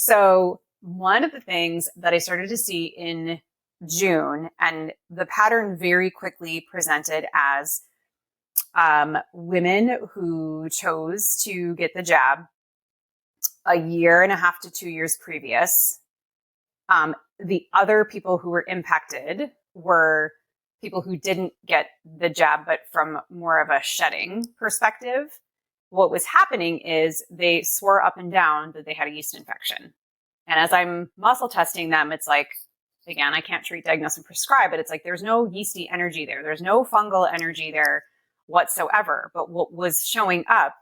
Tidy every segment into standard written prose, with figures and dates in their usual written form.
So one of the things that I started to see in June, and the pattern very quickly presented as women who chose to get the jab a year and a half to 2 years previous. The other people who were impacted were people who didn't get the jab, but from more of a shedding perspective. What was happening is they swore up and down that they had a yeast infection. And as I'm muscle testing them, it's like, again, I can't treat, diagnose, and prescribe, but it's like there's no yeasty energy there. There's no fungal energy there whatsoever. But what was showing up,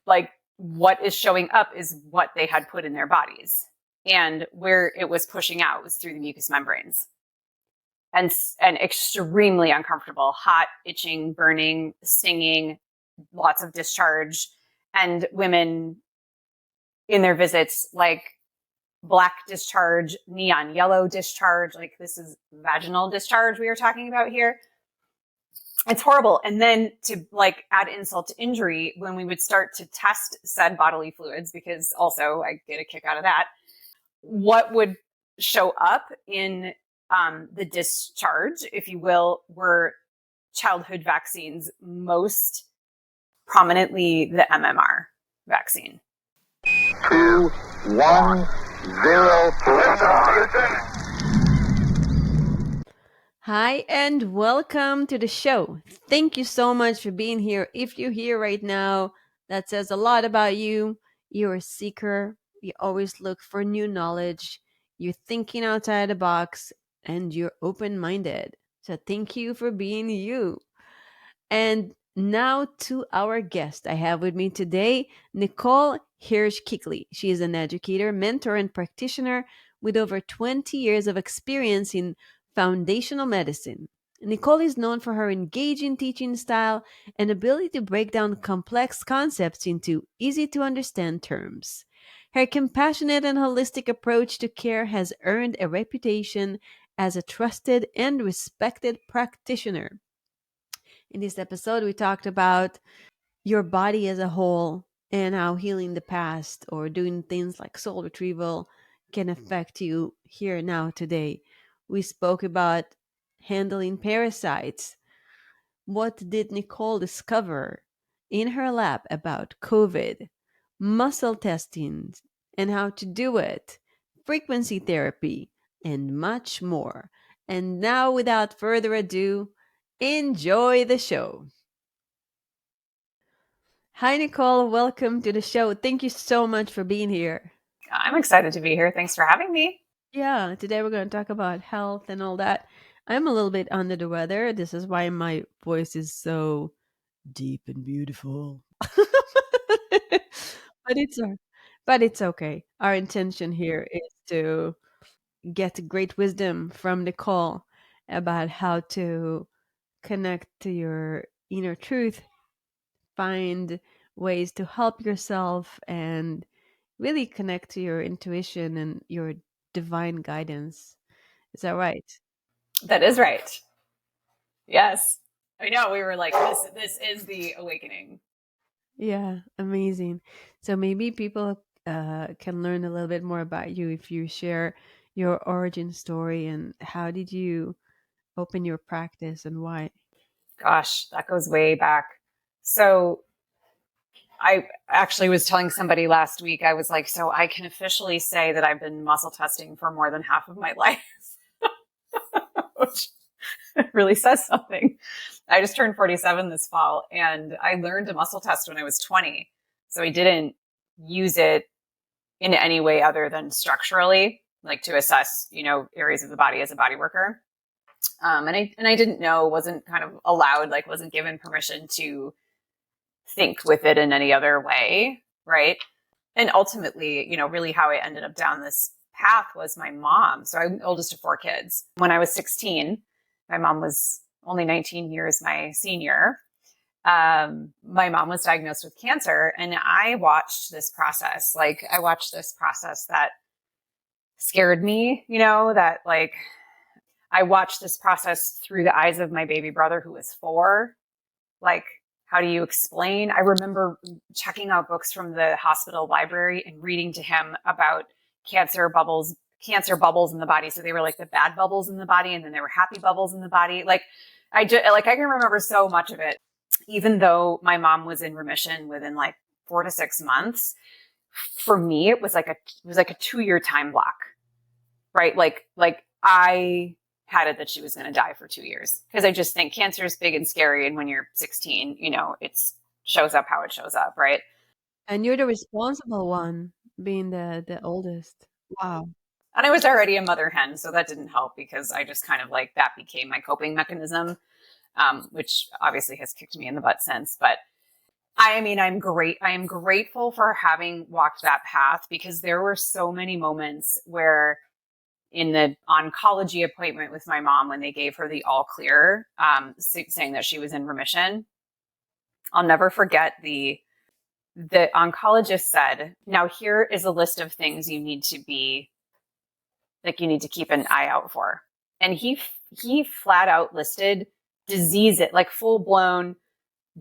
like what is showing up is what they had put in their bodies. And where it was pushing out was through the mucous membranes. And extremely uncomfortable, hot, itching, burning, stinging, lots of discharge. And women in their visits, like black discharge, neon yellow discharge, like this is vaginal discharge we are talking about here. It's horrible. And then to like add insult to injury, when we would start to test said bodily fluids, because also I get a kick out of that, what would show up in the discharge, if you will, were childhood vaccines, most prominently the MMR vaccine. 2, 1, 0. Hi, and welcome to the show. Thank you so much for being here. If you're here right now, that says a lot about you. You're a seeker. You always look for new knowledge. You're thinking outside the box, and you're open-minded. So thank you for being you. And now to our guest I have with me today, Nichole Hirsch Kuechle. She is an educator, mentor, and practitioner with over 20 years of experience in foundational medicine. Nichole is known for her engaging teaching style and ability to break down complex concepts into easy to understand terms. Her compassionate and holistic approach to care has earned a reputation as a trusted and respected practitioner. In this episode, we talked about your body as a whole and how healing the past or doing things like soul retrieval can affect you here now today. We spoke about handling parasites. What did Nichole discover in her lab about COVID, muscle testing and how to do it, frequency therapy, and much more. And now, without further ado, enjoy the show. Hi, Nichole. Welcome to the show. Thank you so much for being here. I'm excited to be here. Thanks for having me. Yeah, today we're going to talk about health and all that. I'm a little bit under the weather. This is why my voice is so deep and beautiful. but it's but it's okay. Our intention here is to get great wisdom from Nichole about how to connect to your inner truth, find ways to help yourself, and really connect to your intuition and your divine guidance. Is that right? That is right. Yes. I know, we were like, this is the awakening. Yeah, amazing. So maybe people can learn a little bit more about you if you share your origin story and how did you open your practice and why? Gosh, that goes way back. So I actually was telling somebody last week, I was like, so I can officially say that I've been muscle testing for more than half of my life, which really says something. I just turned 47 this fall and I learned to muscle test when I was 20. So I didn't use it in any way other than structurally, like to assess, areas of the body as a body worker. And I didn't know, wasn't kind of allowed, like wasn't given permission to think with it in any other way. Right. And ultimately, really how I ended up down this path was my mom. So I'm the oldest of 4 kids. When I was 16, my mom was only 19 years my senior. My mom was diagnosed with cancer and I watched this process. I watched this process that scared me, that I watched this process through the eyes of my baby brother who was 4. How do you explain? I remember checking out books from the hospital library and reading to him about cancer bubbles in the body. So they were like the bad bubbles in the body, and then there were happy bubbles in the body. Like I can remember so much of it, even though my mom was in remission within like 4 to 6 months. For me, it was like a 2-year time block, right? Like I had it that she was going to die for 2 years, because I just think cancer is big and scary. And when you're 16, it shows up how it shows up, right? And you're the responsible one, being the oldest. Wow. And I was already a mother hen, so that didn't help, because I just kind of like that became my coping mechanism, which obviously has kicked me in the butt since. But I mean, I am grateful for having walked that path, because there were so many moments where in the oncology appointment with my mom, when they gave her the all clear, saying that she was in remission, I'll never forget the oncologist said, "Now here is a list of things you need to keep an eye out for." And he flat out listed diseases, like full blown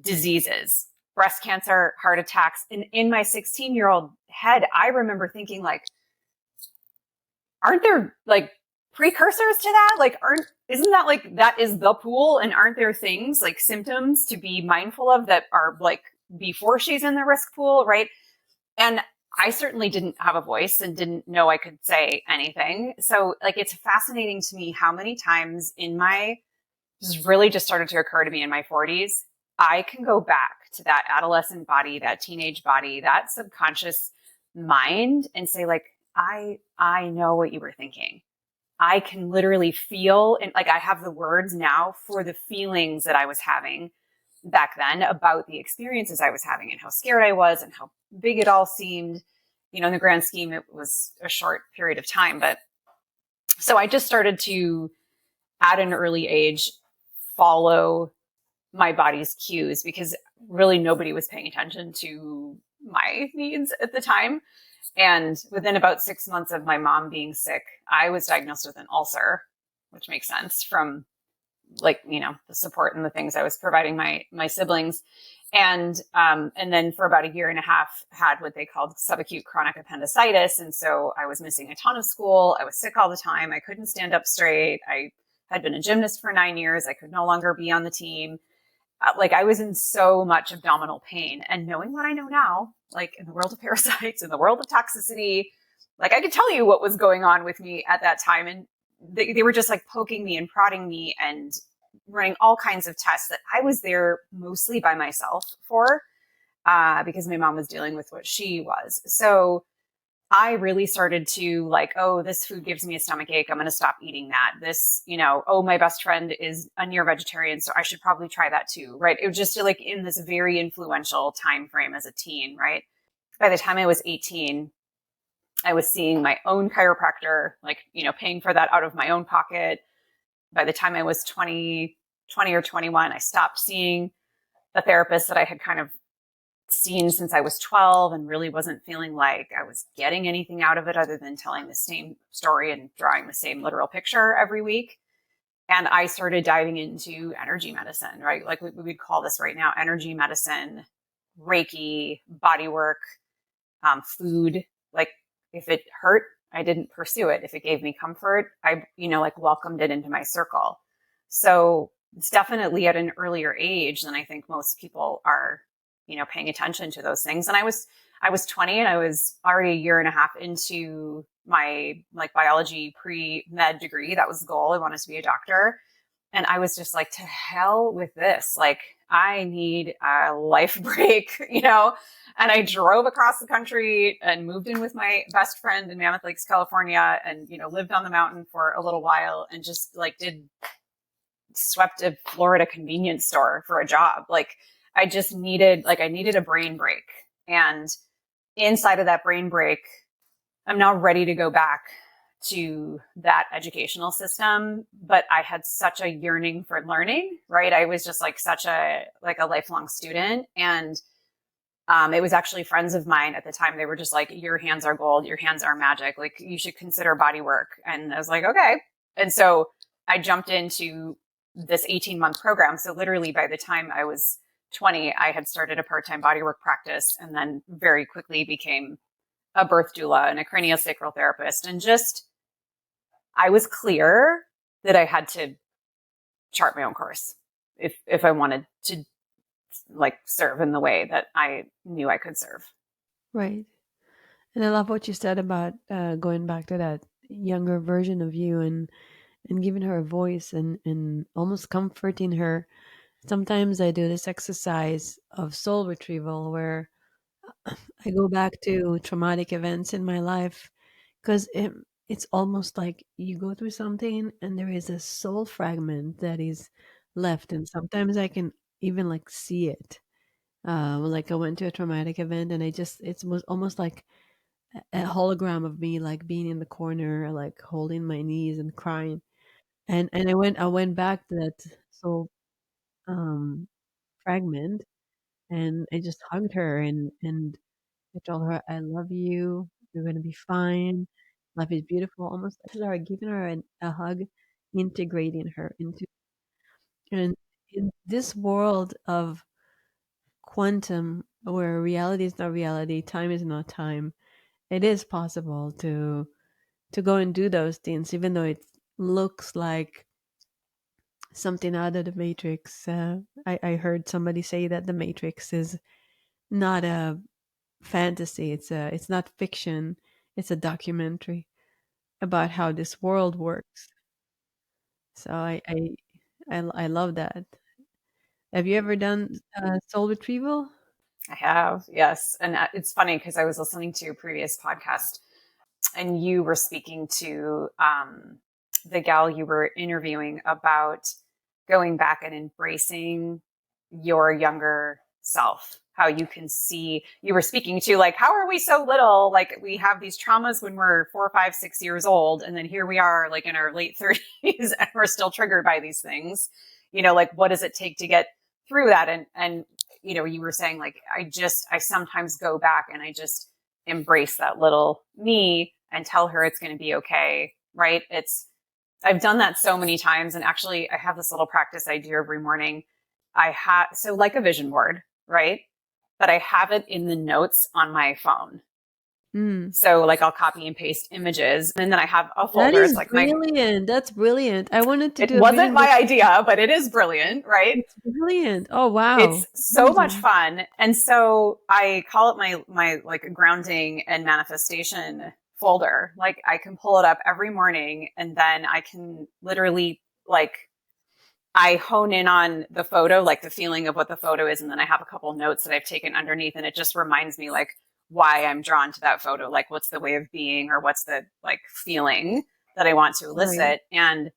diseases, breast cancer, heart attacks. And in my 16-year-old head, I remember thinking, like, aren't there like precursors to that? Like, isn't that like, that is the pool? And aren't there things like symptoms to be mindful of that are like before she's in the risk pool, right? And I certainly didn't have a voice and didn't know I could say anything. So like, it's fascinating to me how many times this really just started to occur to me in my 40s. I can go back to that adolescent body, that teenage body, that subconscious mind, and say, like, I know what you were thinking. I can literally feel, and like I have the words now for the feelings that I was having back then about the experiences I was having, and how scared I was, and how big it all seemed. In the grand scheme, it was a short period of time. But so I just started to, at an early age, follow my body's cues, because really nobody was paying attention to my needs at the time. And within about 6 months of my mom being sick, I was diagnosed with an ulcer, which makes sense from like, the support and the things I was providing my siblings. And then for about a year and a half had what they called subacute chronic appendicitis. And so I was missing a ton of school. I was sick all the time. I couldn't stand up straight. I had been a gymnast for 9 years. I could no longer be on the team. Like I was in so much abdominal pain, and knowing what I know now, like in the world of parasites, in the world of toxicity, like I could tell you what was going on with me at that time. And they were just like poking me and prodding me and running all kinds of tests that I was there mostly by myself for, because my mom was dealing with what she was. So I really started to like, oh, this food gives me a stomach ache. I'm going to stop eating that. This, oh, my best friend is a near vegetarian, so I should probably try that too, right? It was just like in this very influential time frame as a teen, right? By the time I was 18, I was seeing my own chiropractor, like, paying for that out of my own pocket. By the time I was 20 or 21, I stopped seeing a therapist that I had kind of seen since I was 12, and really wasn't feeling like I was getting anything out of it other than telling the same story and drawing the same literal picture every week. And I started diving into energy medicine, right? Like we would call this right now energy medicine, Reiki, body work, food. Like if it hurt, I didn't pursue it. If it gave me comfort, I, like welcomed it into my circle. So it's definitely at an earlier age than I think most people are, paying attention to those things. And I was 20, and I was already a year and a half into my like biology pre-med degree. That was the goal. I wanted to be a doctor. And I was just like, to hell with this. Like, I need a life break, and I drove across the country and moved in with my best friend in Mammoth Lakes, California, and, lived on the mountain for a little while, and just like swept a Florida convenience store for a job. Like, I just needed a brain break. And inside of that brain break, I'm now ready to go back to that educational system. But I had such a yearning for learning, right? I was just like such a lifelong student. And it was actually friends of mine at the time. They were just like, your hands are gold, your hands are magic. Like, you should consider body work. And I was like, okay. And so I jumped into this 18-month program. So literally by the time I was 20, I had started a part-time bodywork practice, and then very quickly became a birth doula and a craniosacral therapist. And just, I was clear that I had to chart my own course if I wanted to like serve in the way that I knew I could serve. Right. And I love what you said about going back to that younger version of you and giving her a voice and almost comforting her. Sometimes I do this exercise of soul retrieval where I go back to traumatic events in my life because it's almost like you go through something and there is a soul fragment that is left. And sometimes I can even like see it. Like I went to a traumatic event and almost like a hologram of me like being in the corner, like holding my knees and crying. And I went back to that soul um fragment and I just hugged her and I told her I love you. You're gonna be fine. Life is beautiful. Almost I started giving her a hug, integrating her into and in this world of quantum where reality is not reality, time is not time, it is possible to go and do those things, even though it looks like something out of the Matrix. I heard somebody say that the Matrix is not a fantasy. It's not fiction. It's a documentary about how this world works. So I love that. Have you ever done soul retrieval? I have, yes. And it's funny because I was listening to a previous podcast and you were speaking to the gal you were interviewing about going back and embracing your younger self, how you can see, you were speaking to like, how are we so little? Like we have these traumas when we're 4, 5, 6 years old. And then here we are like in our late 30s and we're still triggered by these things. Like what does it take to get through that? And, you were saying like, I sometimes go back and I just embrace that little me and tell her it's going to be okay. Right. I've done that so many times. And actually I have this little practice I do every morning. So like a vision board, right? But I have it in the notes on my phone. Mm. So like I'll copy and paste images and then I have a That folder. is It's like brilliant. That's brilliant. I wanted to it do a wasn't vision my board. idea, but it is brilliant, right? It's brilliant. Oh wow. It's so much Amazing. fun. And so I call it my like grounding and manifestation folder. Like I can pull it up every morning and then I can literally like I hone in on the photo, like the feeling of what the photo is. And then I have a couple of notes that I've taken underneath and it just reminds me like why I'm drawn to that photo. Like what's the way of being or what's the like feeling that I want to Right. elicit. And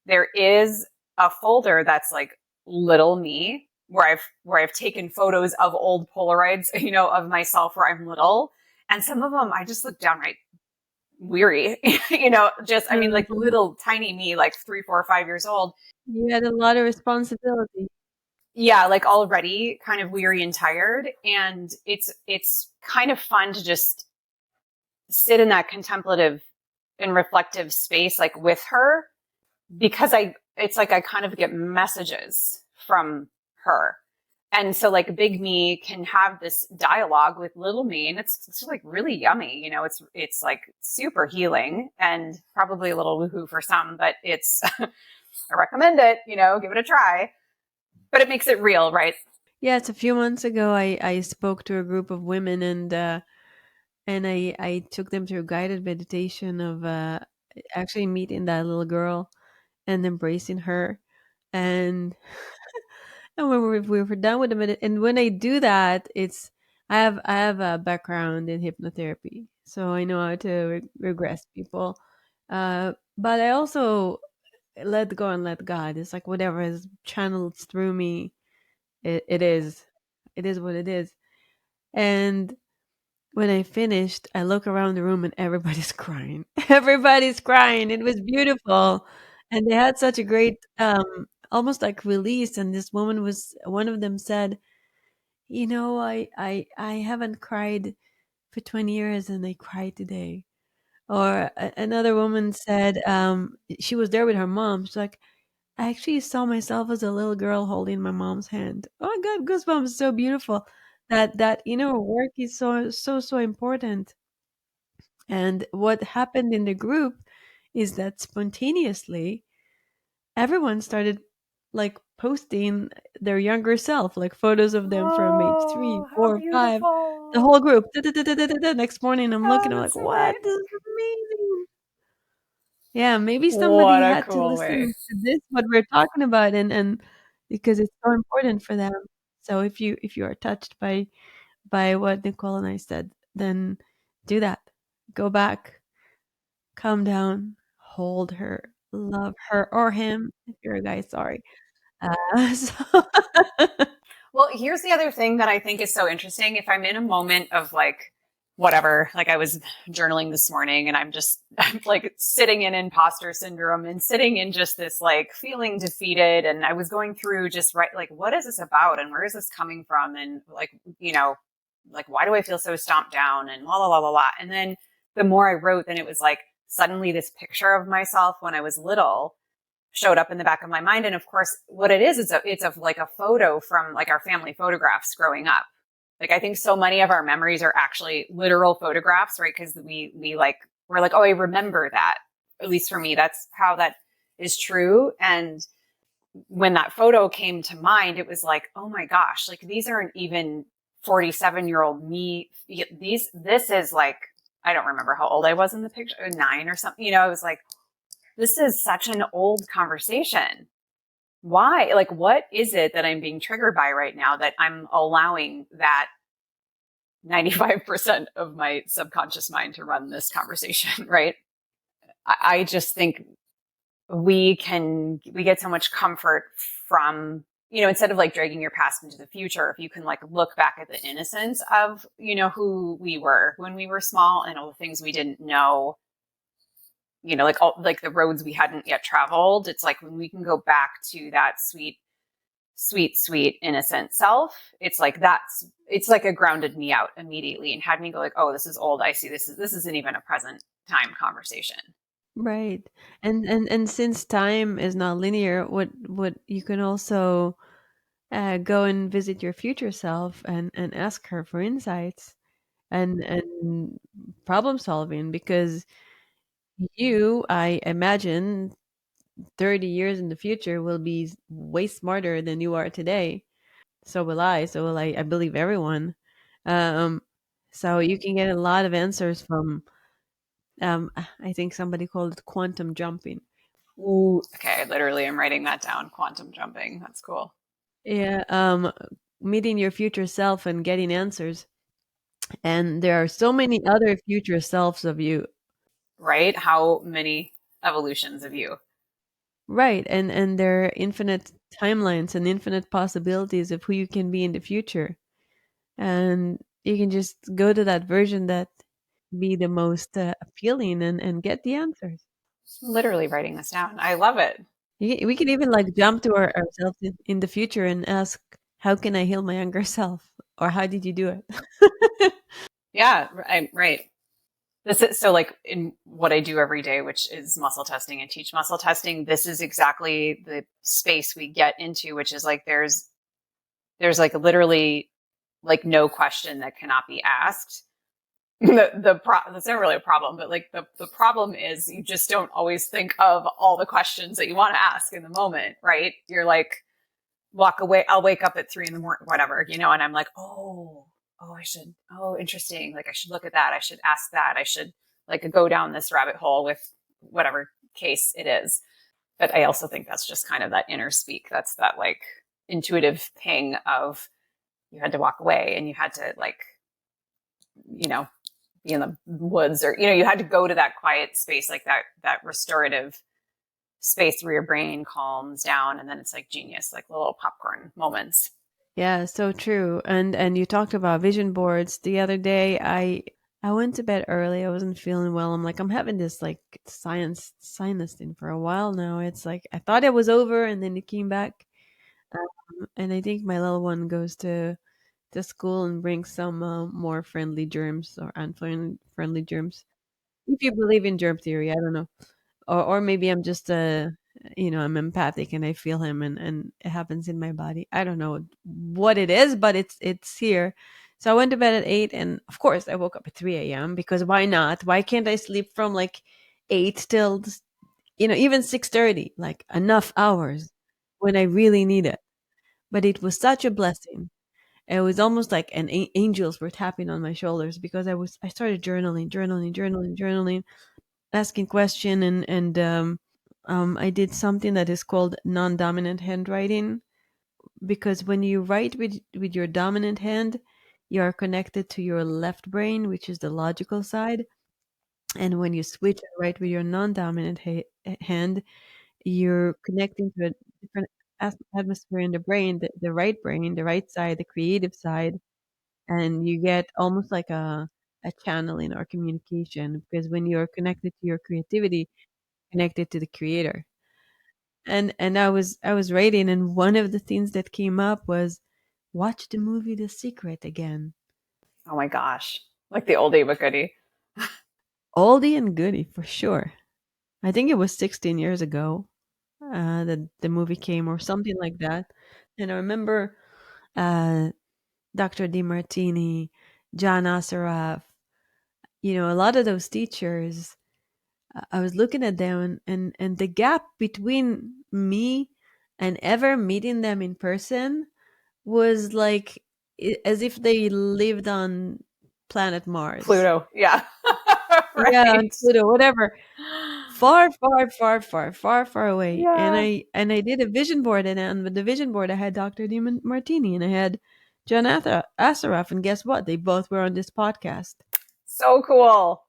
there is a folder that's like little me where I've taken photos of old Polaroids, of myself where I'm little. And some of them I just look downright weary, I mean, like Mhm. little tiny me, like 3, 4, 5 years old. You had a lot of responsibility. Yeah, like already kind of weary and tired. And it's kind of fun to just sit in that contemplative and reflective space, like with her, because it's like I kind of get messages from her. And so like big me can have this dialogue with little me and it's like really yummy. It's like super healing and probably a little woohoo for some, but it's, I recommend it, give it a try, but it makes it real, right? Yeah, it's a few months ago I spoke to a group of women and I took them through a guided meditation of actually meeting that little girl and embracing her. And and when we were done with the and when I do that, I have a background in hypnotherapy, so I know how to regress people. But I also let go and let God. It's like whatever is channeled through me, it is what it is. And when I finished, I look around the room and everybody's crying. Everybody's crying. It was beautiful. And they had such a great almost like release. And this woman was one of them said, I haven't cried for 20 years and I cried today. Or another woman said, she was there with her mom. She's like, I actually saw myself as a little girl holding my mom's hand. Oh my God, goosebumps! So beautiful. That inner work is so so so important. And what happened in the group is that spontaneously everyone started like posting their younger self, like photos of them from age three, Oh, how 4, 5, the beautiful. whole group. Da-da-da-da-da-da. Next morning, I'm Oh, looking, I'm like, that's so what? This nice. is amazing. Yeah, maybe somebody What a had to cool listen way. to this, what we're talking about, and because it's so important for them. So if you are touched by what Nicole and I said, then do that. Go back, calm down, hold her, love her or him. If you're a guy, sorry. So Well, here's the other thing that I think is so interesting. If I'm in a moment of like whatever, like I was journaling this morning and I'm like sitting in imposter syndrome and sitting in just this like feeling defeated. And I was going through just right, like, what is this about? And where is this coming from? And like, like, why do I feel so stomped down and la, la, la, la, la. And then the more I wrote, then it was like suddenly this picture of myself when I was little showed up in the back of my mind. And of course, what it is, it's of like a photo from like our family photographs growing up. Like I think so many of our memories are actually literal photographs, right? Because we're like, oh, I remember that. At least for me, that's how that is true. And when that photo came to mind, it was like, oh my gosh, like these aren't even 47-year-old me. This is like, I don't remember how old I was in the picture, 9 or something. I was like, this is such an old conversation. Why? Like, what is it that I'm being triggered by right now that I'm allowing that 95% of my subconscious mind to run this conversation, right? I just think we get so much comfort from, instead of like dragging your past into the future, if you can like look back at the innocence of, who we were when we were small and all the things we didn't know, like all like the roads we hadn't yet traveled. It's like when we can go back to that sweet, sweet, sweet, innocent self, it's like a grounded me out immediately and had me go like, oh, this is old. I see this isn't even a present time conversation. right. And since time is not linear, what you can also go and visit your future self and ask her for insights and problem solving, because you, I imagine, 30 years in the future will be way smarter than you are today. So will I. So will I believe everyone. Um, so you can get a lot of answers from, I think somebody called it quantum jumping. Ooh, okay. I literally am writing that down. Quantum jumping. That's cool. Yeah, meeting your future self and getting answers. And there are so many other future selves of you. Right? How many evolutions of you? Right. And there are infinite timelines and infinite possibilities of who you can be in the future. And you can just go to that version that be the most appealing and get the answers. Literally writing this down. I love it. We can even like jump to ourselves in the future and ask, how can I heal my younger self? Or how did you do it? Yeah, right. This is so like in what I do every day, which is muscle testing and teach muscle testing. This is exactly the space we get into, which is like there's like literally like no question that cannot be asked. That's not really a problem, but like the problem is you just don't always think of all the questions that you want to ask in the moment, right? You're like, walk away. I'll wake up at 3 in the morning, whatever, and I'm like, I should, interesting. Like I should look at that. I should ask that. I should like go down this rabbit hole with whatever case it is. But I also think that's just kind of that inner speak. That's that like intuitive ping of you had to walk away and you had to like, you know, be in the woods or, you had to go to that quiet space, like that restorative space where your brain calms down and then it's like genius, like little popcorn moments. Yeah, so true. And you talked about vision boards. The other day I went to bed early. I wasn't feeling well. I'm like, I'm having this like sinus thing for a while now. It's like I thought it was over and then it came back. And I think my little one goes to school and brings some more friendly germs or unfriendly germs. If you believe in germ theory, I don't know. Or maybe I'm just I'm empathic and I feel him and it happens in my body. I don't know what it is, but it's here. So I went to bed at 8, and of course I woke up at 3 a.m. because why not? Why can't I sleep from like 8 till even 6:30, like enough hours when I really need it. But it was such a blessing. It was almost like angels were tapping on my shoulders because I started journaling, asking question, and I did something that is called non-dominant handwriting, because when you write with your dominant hand, you are connected to your left brain, which is the logical side, and when you switch and write with your non-dominant hand, you're connecting to a different atmosphere in the brain, the right brain, the right side, the creative side, and you get almost like a channel in our communication, because when you're connected to your creativity, connected to the creator. And I was writing, and one of the things that came up was watch the movie The Secret again. Oh my gosh. Like the oldie but goodie. Oldie and goodie for sure. I think it was 16 years ago that the movie came, or something like that. And I remember uh, Dr. DiMartini, John Assaraf, a lot of those teachers. I was looking at them, and the gap between me and ever meeting them in person was like as if they lived on planet Mars. Pluto. Yeah. Yeah, on Right. Pluto, whatever. Far, far, far, far, far, far away. And Yeah. I did a vision board, and on the vision board I had Dr. Martini and I had John Assaraf, and guess what? They both were on this podcast. So cool.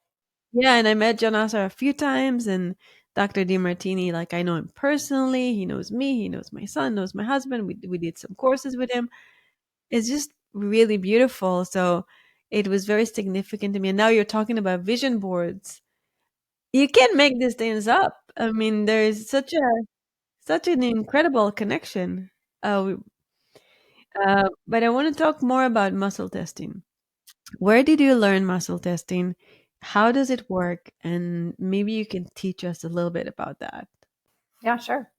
Yeah, and I met John Assaraf a few times, and Dr. DiMartini, like I know him personally. He knows me. He knows my son. Knows my husband. We did some courses with him. It's just really beautiful. So it was very significant to me. And now you're talking about vision boards. You can't make these things up. I mean, there's such an incredible connection. Uh, but I want to talk more about muscle testing. Where did you learn muscle testing? How does it work? And maybe you can teach us a little bit about that. Yeah, sure.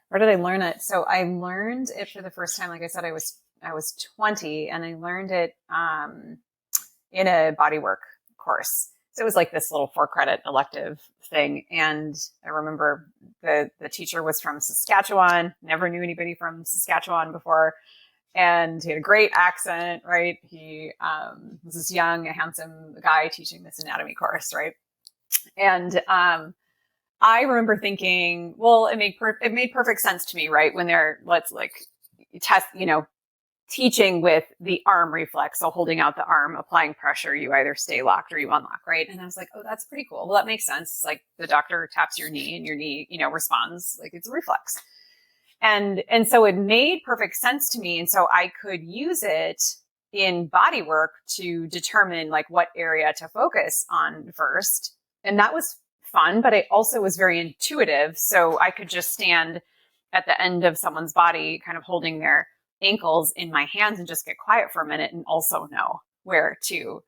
Where did I learn it? So I learned it for the first time. Like I said, I was 20, and I learned it in a bodywork course. So it was like this little 4 credit elective thing. And I remember the teacher was from Saskatchewan. Never knew anybody from Saskatchewan before, and he had a great accent. Right? He was this young, handsome guy teaching this anatomy course. Right? And I remember thinking, well, it made perfect sense to me, right? When let's like test, teaching with the arm reflex, so holding out the arm, applying pressure, you either stay locked or you unlock, right? And I was like, oh, that's pretty cool. Well, that makes sense. It's like the doctor taps your knee and your knee, responds like it's a reflex. And so it made perfect sense to me. And so I could use it in body work to determine like what area to focus on first. And that was fun, but it also was very intuitive. So I could just stand at the end of someone's body, kind of holding their ankles in my hands and just get quiet for a minute and also know where to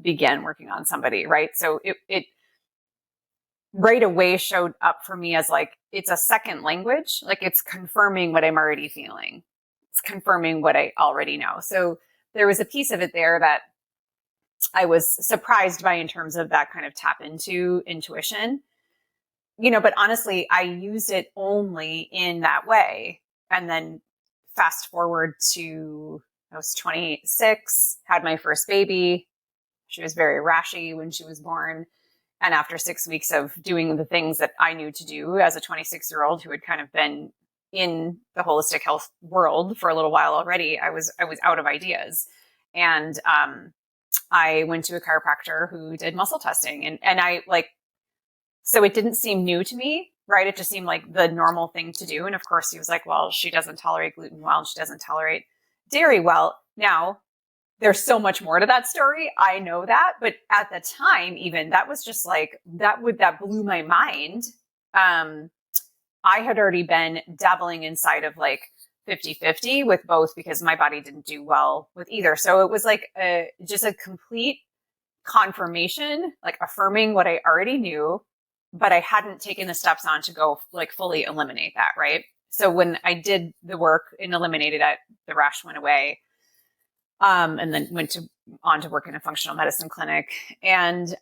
begin working on somebody, right? So it right away showed up for me as like, it's a second language. Like it's confirming what I'm already feeling. It's confirming what I already know. So there was a piece of it there that I was surprised by in terms of that kind of tap into intuition, but honestly, I used it only in that way. And then fast forward to, I was 26, had my first baby. She was very rashy when she was born. And after 6 weeks of doing the things that I knew to do as a 26-year-old who had kind of been in the holistic health world for a little while already, I was out of ideas. And I went to a chiropractor who did muscle testing. And I so it didn't seem new to me, right? It just seemed like the normal thing to do. And of course, he was like, well, she doesn't tolerate gluten well, and she doesn't tolerate dairy well. Now, there's so much more to that story. I know that. But at the time, even that was just like, that blew my mind. I had already been dabbling inside of like 50-50 with both because my body didn't do well with either. So it was like just a complete confirmation, like affirming what I already knew, but I hadn't taken the steps on to go like fully eliminate that, right? So when I did the work and eliminated it, the rash went away. And then on to work in a functional medicine clinic. And,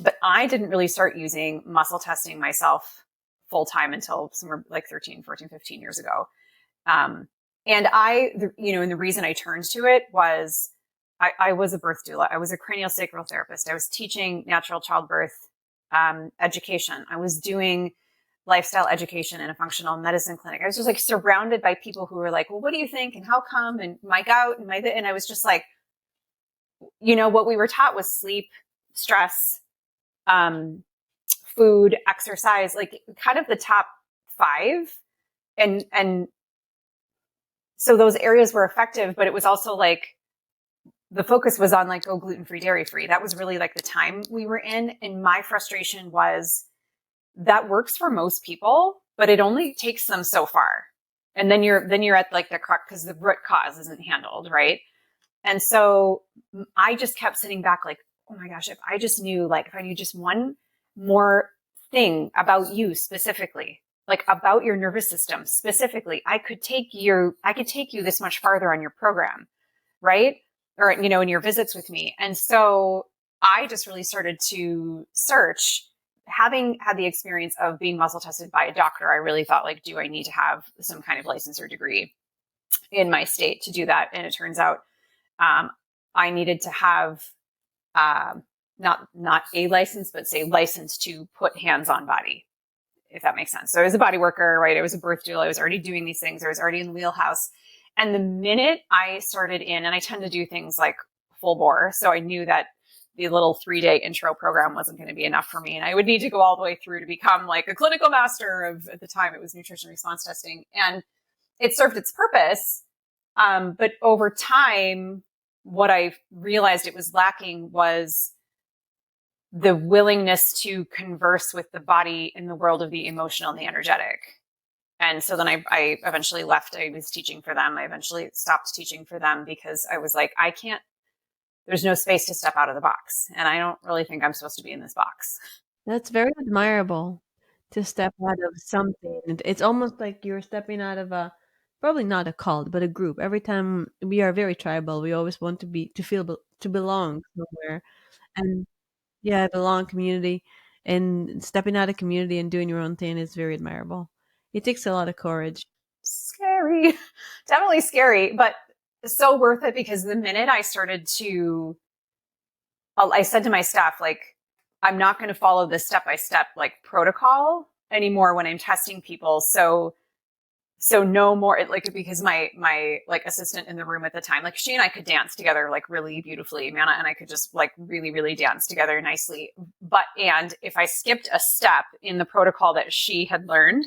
but I didn't really start using muscle testing myself full time until somewhere like 13, 14, 15 years ago. And and the reason I turned to it was I was a birth doula. I was a craniosacral therapist. I was teaching natural childbirth education. I was doing lifestyle education in a functional medicine clinic. I was just like surrounded by people who were like, well, what do you think? And how come? And my gout and and I was just like, what we were taught was sleep, stress, food, exercise, like kind of the top 5. And so those areas were effective, but it was also like the focus was on like, go gluten-free, dairy-free. That was really like the time we were in. And my frustration was that works for most people, but it only takes them so far. And then you're at like the crux because the root cause isn't handled, right? And so I just kept sitting back like, oh my gosh, if I knew just one more thing about you specifically, like about your nervous system specifically, I could take you this much farther on your program, right? Or, in your visits with me. And so I just really started to search. Having had the experience of being muscle tested by a doctor, I really thought like, do I need to have some kind of license or degree in my state to do that? And it turns out I needed to have not a license, but say license to put hands on body, if that makes sense. So I was a body worker, right? I was a birth doula. I was already doing these things. I was already in the wheelhouse. And the minute I started and I tend to do things like full bore. So I knew that the little 3-day intro program wasn't going to be enough for me. And I would need to go all the way through to become like a clinical master of, at the time, it was nutrition response testing. And it served its purpose. But over time, what I realized it was lacking was the willingness to converse with the body in the world of the emotional and the energetic. And so then I eventually left. I was teaching for them. I eventually stopped teaching for them because I was like, there's no space to step out of the box. And I don't really think I'm supposed to be in this box. That's very admirable to step out of something. It's almost like you're stepping out of probably not a cult, but a group. Every time we are very tribal, we always want to belong somewhere. And yeah, belong community, and stepping out of community and doing your own thing is very admirable. It takes a lot of courage. Scary, definitely scary, but so worth it because the minute I started I said to my staff, like, I'm not going to follow this step-by-step like protocol anymore when I'm testing people. So no more, because my like assistant in the room at the time, like she and I could dance together like really beautifully, Manna and I could just like really, really dance together nicely. And if I skipped a step in the protocol that she had learned,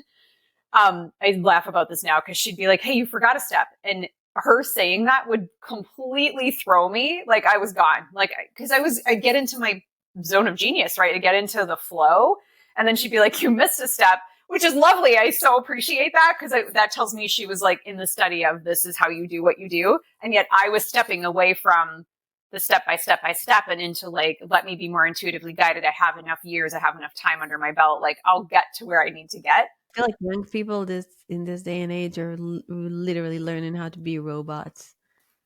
I laugh about this now because she'd be like, hey, you forgot a step. And her saying that would completely throw me. Like I was gone. Like, cause I get into my zone of genius, right? I get into the flow. And then she'd be like, you missed a step, which is lovely. I so appreciate that because that tells me she was like in the study of this is how you do what you do. And yet I was stepping away from the step by step and into like, let me be more intuitively guided. I have enough years. I have enough time under my belt. Like I'll get to where I need to get. I feel like young people in this day and age are literally learning how to be robots.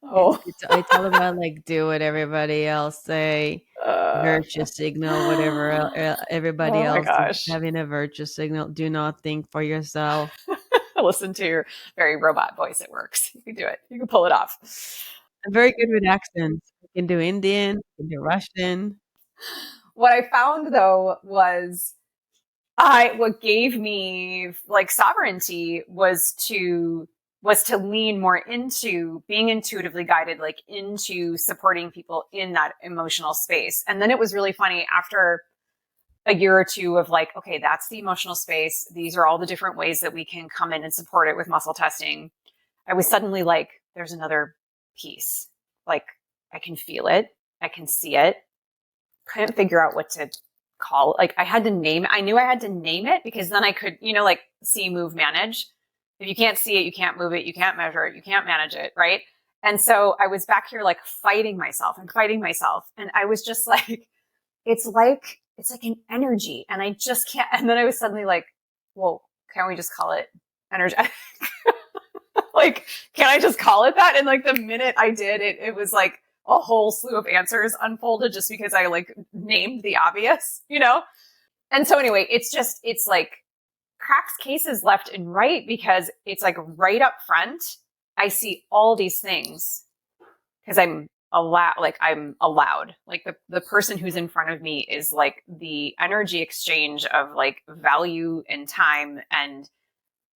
Oh, I tell them about like do what everybody else say, virtue signal, whatever everybody oh my else gosh. is having a virtue signal. Do not think for yourself. Listen to your very robot voice. It works. You can do it. You can pull it off. I'm very good with accents. I can do Indian, I can do Russian. What I found though was what gave me like sovereignty was to lean more into being intuitively guided, like into supporting people in that emotional space. And then it was really funny after a year or two of like, okay, that's the emotional space. These are all the different ways that we can come in and support it with muscle testing. I was suddenly like, there's another piece. Like I can feel it. I can see it. Couldn't figure out what to call it. Like I had to name it. I knew I had to name it because then I could, like see, move, manage. If you can't see it, you can't move it, you can't measure it, you can't manage it, right? And so I was back here like fighting myself. And I was just like, it's like an energy and I just can't. And then I was suddenly like, well, can't we just call it energetic? Like, can I just call it that? And like the minute I did, it was like a whole slew of answers unfolded just because I like named the obvious, you know? And so anyway, it's like cracks cases left and right because it's like right up front. I see all these things because I'm allowed. Like the person who's in front of me is like the energy exchange of like value and time and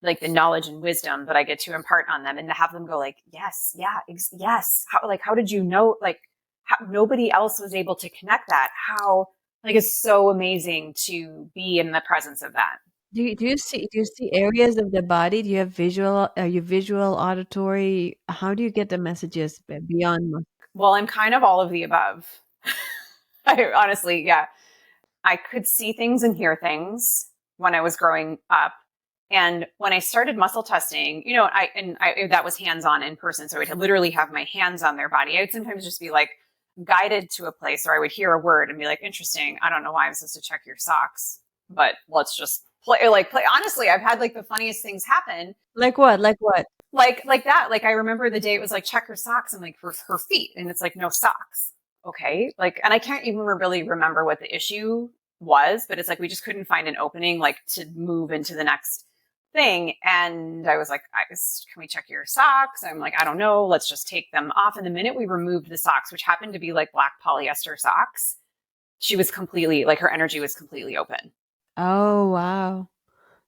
like the knowledge and wisdom that I get to impart on them, and to have them go like, yes, yeah, yes. How did you know? Like how nobody else was able to connect that. How, like, it's so amazing to be in the presence of that. Do you see areas of the body? Do you have visual? Are you visual, auditory? How do you get the messages beyond? Well, I'm kind of all of the above. I honestly, yeah, I could see things and hear things when I was growing up. And when I started muscle testing, you know, that was hands-on in person. So I would literally have my hands on their body. I would sometimes just be like guided to a place, or I would hear a word and be like, interesting. I don't know why I'm supposed to check your socks, but let's just play. Honestly, I've had like the funniest things happen. Like what? Like what? Like that. Like I remember the day it was like, check her socks. And like for her feet. And it's like, no socks. Okay. Like, and I can't even really remember what the issue was, but it's like, we just couldn't find an opening like to move into the next thing. And I was like, can we check your socks? I'm like, I don't know. Let's just take them off. And the minute we removed the socks, which happened to be like black polyester socks, she was completely like, her energy was completely open. Oh wow.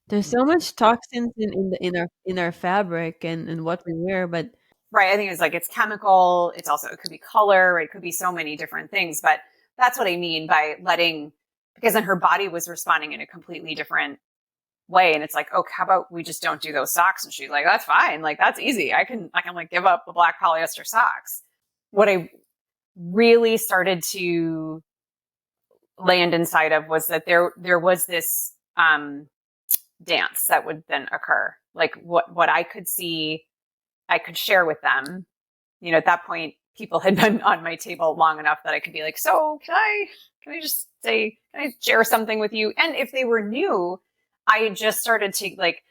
There's so much toxins in our fabric and what we wear, but Right. I think it's like, it's chemical. It's also, it could be color, right? It could be so many different things, but that's what I mean by letting, because then her body was responding in a completely different way. And it's like, oh, how about we just don't do those socks? And she's like, that's fine. Like, that's easy. I can like give up the black polyester socks. What I really started to land inside of was that there was this dance that would then occur. Like what I could see, I could share with them. You know, at that point, people had been on my table long enough that I could be like, so can I just say, can I share something with you? And if they were new, I just started to like,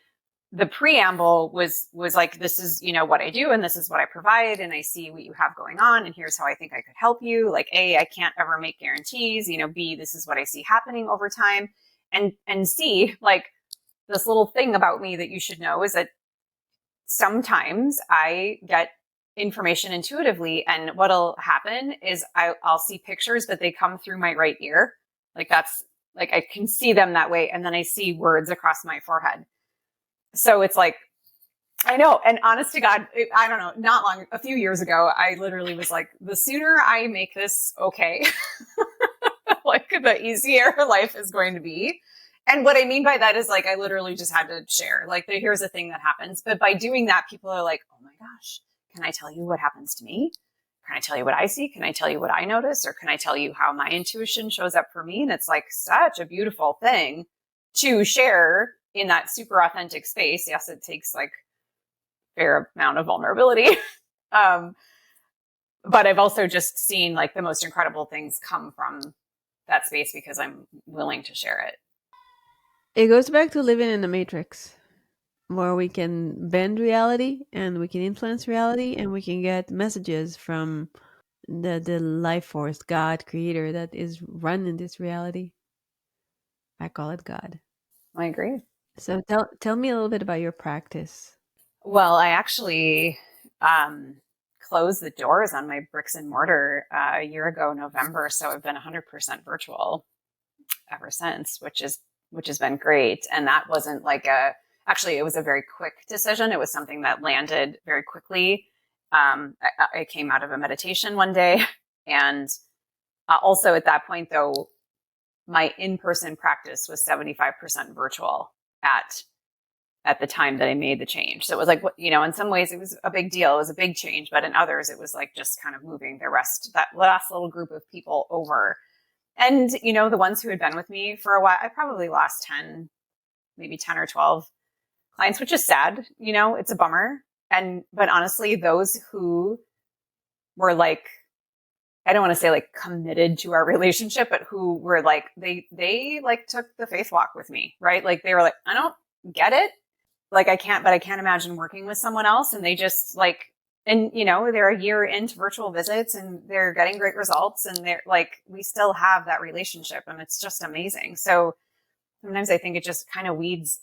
the preamble was like, this is, you know, what I do and this is what I provide. And I see what you have going on. And here's how I think I could help you. Like, A, I can't ever make guarantees, you know, B, this is what I see happening over time. And C, like, this little thing about me that you should know is that sometimes I get information intuitively, and what'll happen is I'll see pictures, but they come through my right ear. Like that's like, I can see them that way. And then I see words across my forehead. So it's like, I know. And honest to God, I don't know, a few years ago, I literally was like, the sooner I make this okay, like the easier life is going to be. And what I mean by that is like, I literally just had to share, like, here's a thing that happens. But by doing that, people are like, oh my gosh, can I tell you what happens to me? Can I tell you what I see? Can I tell you what I notice? Or can I tell you how my intuition shows up for me? And it's like such a beautiful thing to share in that super authentic space. Yes, it takes like a fair amount of vulnerability. But I've also just seen like the most incredible things come from that space because I'm willing to share it. it goes back to living in the matrix where we can bend reality and we can influence reality and we can get messages from the life force, God, creator that is running this reality. I call it God. I agree. So tell me a little bit about your practice. Well, I actually closed the doors on my bricks and mortar a year ago, November. So I've been 100% virtual ever since, which has been great. And that wasn't like actually, it was a very quick decision. It was something that landed very quickly. I came out of a meditation one day. And also at that point, though, my in-person practice was 75% virtual at the time that I made the change. So it was like, you know, in some ways it was a big deal. It was a big change, but in others it was like just kind of moving that last little group of people over. And, you know, the ones who had been with me for a while, I probably lost maybe 10 or 12 clients, which is sad. You know, it's a bummer. But honestly, those who were like, I don't want to say like committed to our relationship, but who were like, they like took the faith walk with me, right? Like they were like, I don't get it, like I can't imagine working with someone else. And they just like, and they're a year into virtual visits and they're getting great results, and they're like, we still have that relationship, and it's just amazing. So sometimes I think it just kind of weeds,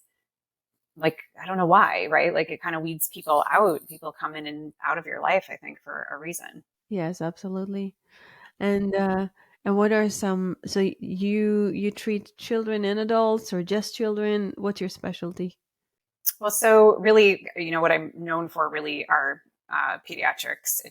like, I don't know why, right? Like it kind of weeds people out. People come in and out of your life, I think, for a reason. Yes, absolutely. And what are some? So you treat children and adults, or just children? What's your specialty? Well, so really, what I'm known for really are pediatrics.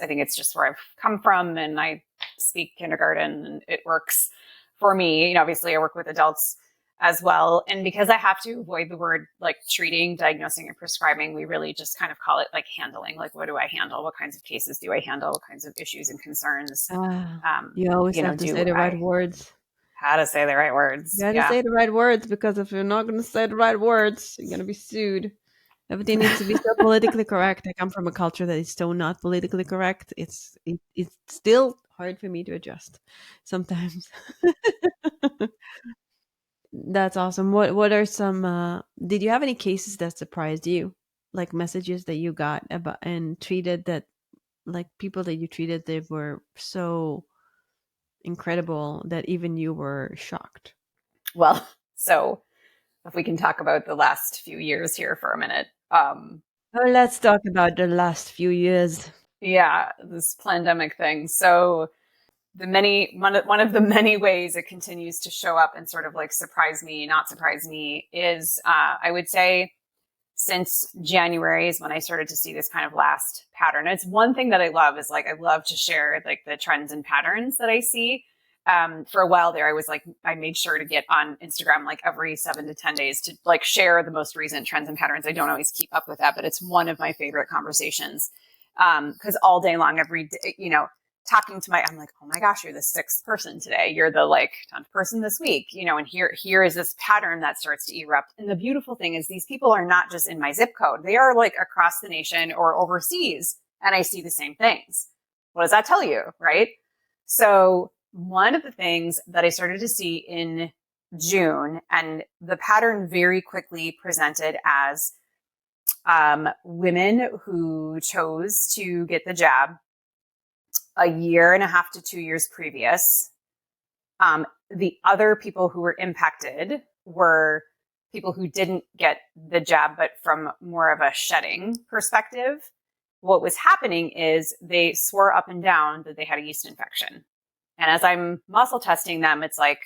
I think it's just where I've come from, and I speak kindergarten, and it works for me. Obviously, I work with adults as well. And because I have to avoid the word like treating, diagnosing, and prescribing, we really just kind of call it like handling. Like, what do I handle? What kinds of cases do I handle? What kinds of issues and concerns, You always have to say do the right I, words. how to say the right You words? got to Yeah. say the right words, because if you're not going to say the right words, you're going to be sued. Everything needs to be so politically correct. I come from a culture that is so not politically correct. It's still hard for me to adjust sometimes. That's awesome. What are some did you have any cases that surprised you? Like messages that you got about and treated, that like people that you treated, they were so incredible that even you were shocked. Well, so if we can talk about the last few years here for a minute. Oh, let's talk about the last few years. Yeah, this pandemic thing. So one of the many ways it continues to show up and sort of like surprise me, not surprise me, is I would say since January is when I started to see this kind of last pattern. It's one thing that I love is like I love to share like the trends and patterns that I see. For a while there, I was like, I made sure to get on Instagram like every 7 to 10 days to like share the most recent trends and patterns. I don't always keep up with that, but it's one of my favorite conversations. Because all day long, every day, talking to I'm like, oh my gosh, you're the sixth person today. You're the like 10th person this week, and here is this pattern that starts to erupt. And the beautiful thing is these people are not just in my zip code. They are like across the nation or overseas. And I see the same things. What does that tell you? Right. So one of the things that I started to see in June, and the pattern very quickly presented as women who chose to get the jab a year and a half to 2 years previous. The other people who were impacted were people who didn't get the jab, but from more of a shedding perspective. What was happening is they swore up and down that they had a yeast infection. And as I'm muscle testing them, it's like,